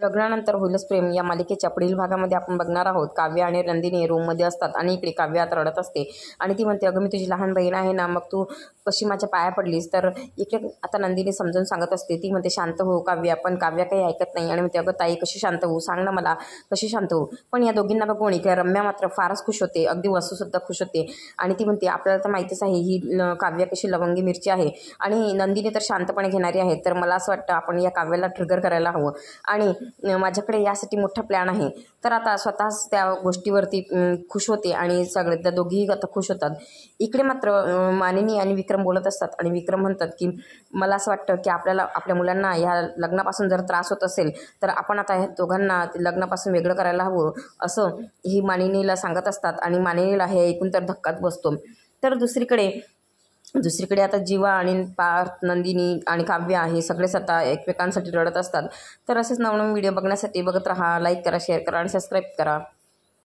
लग्नानंतर होईलच प्रेम या मालिकेच्या पुढील भागामध्ये आपण बघणार आहोत. काव्य आणि नंदिनी रूममध्ये असतात आणि इकडे काव्य आता रडत असते आणि ती म्हणते, अगं मी तुझी लहान बहीण आहे ना, मग तू कशी माझ्या पाया पडलीस. तर इकडे आता नंदिनी समजून सांगत असते. ती म्हणते, शांत हो काव्य. पण काव्य काही ऐकत नाही आणि म्हणते, अगं ताई कशी शांत होऊ, सांग ना मला कशी शांत होऊ. पण या दोघींना बघून इकडे रम्या मात्र फारच खुश होते. अगदी वसूसुद्धा खुश होते आणि ती म्हणते, आपल्याला तर माहितीच आहे ही काव्य कशी लवंगी मिरची आहे आणि नंदिनी तर शांतपणे घेणारी आहे. तर मला असं वाटतं आपण या काव्याला ट्रिगर करायला हवं आणि माझ्याकडे यासाठी मोठा प्लॅन आहे. तर आता स्वतःच त्या गोष्टीवरती खुश होते आणि सगळे त्या दोघीही आता खुश होतात. इकडे मात्र मानिनी आणि विक्रम बोलत असतात आणि विक्रम म्हणतात की मला असं वाटतं की आपल्याला आपल्या मुलांना ह्या लग्नापासून जर त्रास होत असेल तर आपण आता ह्या दोघांना लग्नापासून वेगळं करायला हवं असं ही मानिनीला सांगत असतात आणि मानिनीला हे ऐकून तर धक्काच बसतो. तर दुसरीकडे आता जीवा आणि पार्थ, नंदिनी आणि काव्या हे सगळेच आता एकमेकांसाठी रडत असतात. तर असेच नवनवीन व्हिडिओ बघण्यासाठी बघत राहा, लाईक करा, शेअर करा आणि सबस्क्राईब करा.